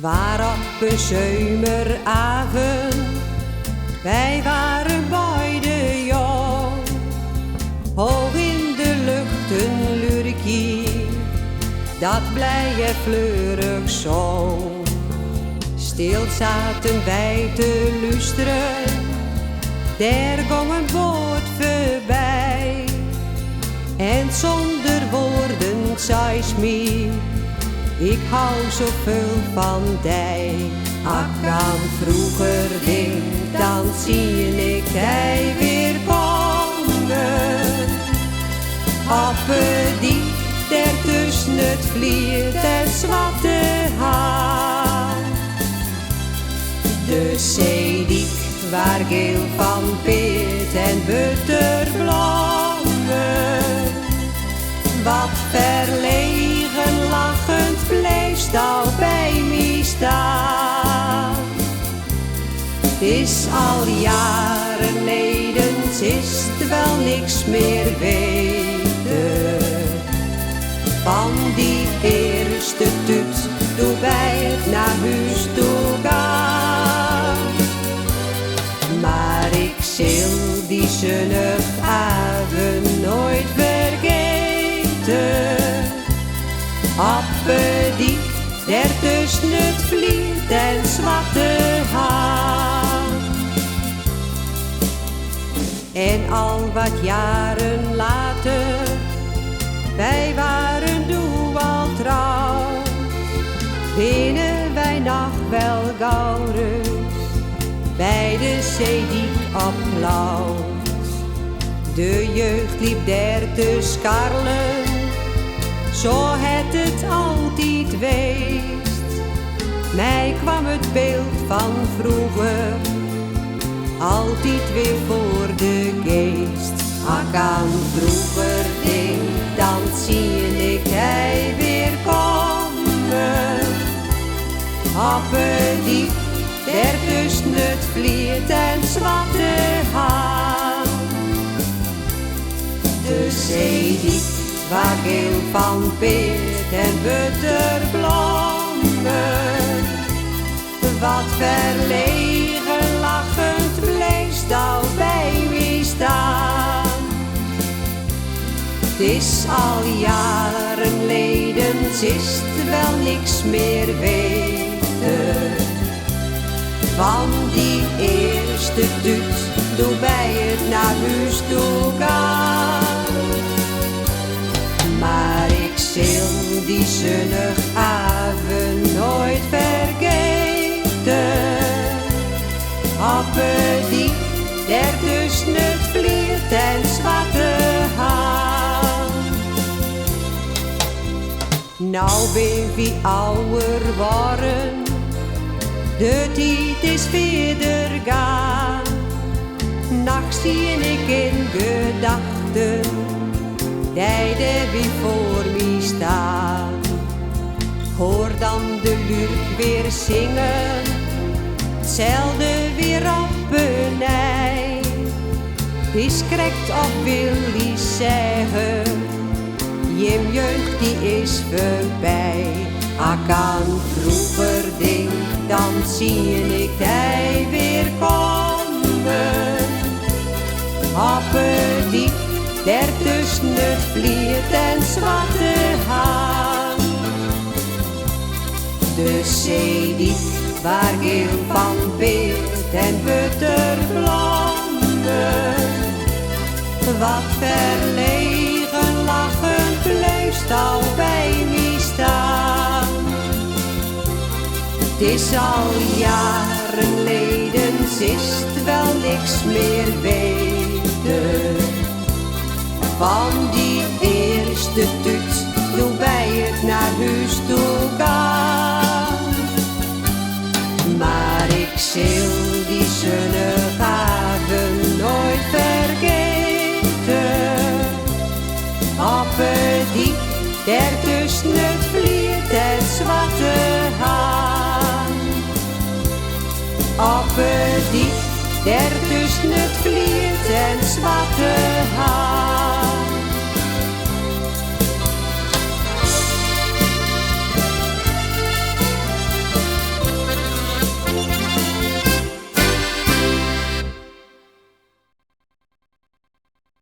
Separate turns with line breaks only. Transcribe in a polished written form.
waar op een zomeravond, wij waren beide jong. Hoog in de lucht een lurkie, dat blije fleurig zong. Stil zaten wij te luisteren, daar ging een boot voorbij. En zonder woorden zei ze, ik hou zoveel van dij. Ak aan vroeger ding, dan zie ik hij weer komen. Appe die der tussen het vliert en zwarte haar. De zeediek waar geel van peert en butterbloemen. Wat verlegen lachend bleef al bij mij staan. Is al jaren leden, is het wel niks meer weten. Van die eerste tuut, toen wij het naar huis toe gaan. Maar ik zal die zonnige avond nooit vergeten. Appe die der tussen het vliert en zwarte haar. En al wat jaren later, wij waren toen al trouw. Binnen wij nog wel gauw rust, bij de zeediek applaus. De jeugd liep daar te skarlen, zo het altijd weest. Mij kwam het beeld van vroeger altijd weer voor de geest. Ak aan vroeger ding, dan zie ik hij weer komen. Appe die der tussen het vliert en zwarte haar. De zeediek waar geel van peert en butterbloemen. Wat verlegen lachend bleef al bij mij staan. Het is al jaren leden, is het wel niks meer weten. Van die eerste tuut, toen wij het naar huis toe gaan. Maar ik zal die zonnige avond nooit vergeten. Appe die der tussen het vliert en zwarte haar. Nou ben wie ouder worden, de tijd is verder gaan. Nachts zie ik in gedachten, tijden wie voor mij staan. Hoor dan de lurk weer zingen, hetzelfde weer op een ei. Die schrikt of wil die zeggen, je jeugd die is voorbij. Ak aan vroeger ding, dan zie ik hij weer komen. Appe die der tussen het vliert en zwarte haar. De zeediek waar geel van peert en butterbloemen. Wat verlegen lachend bleef al bij mij staan. Het is al jaren leden, is het wel niks meer weten. Van die eerste tuut, toen wij het naar huis toe gaan. Maar ik zal die zonnige avond nooit vergeten. Appe die der tussen het vliert en zwarte haar. Appe die der tussen het vliert en zwarte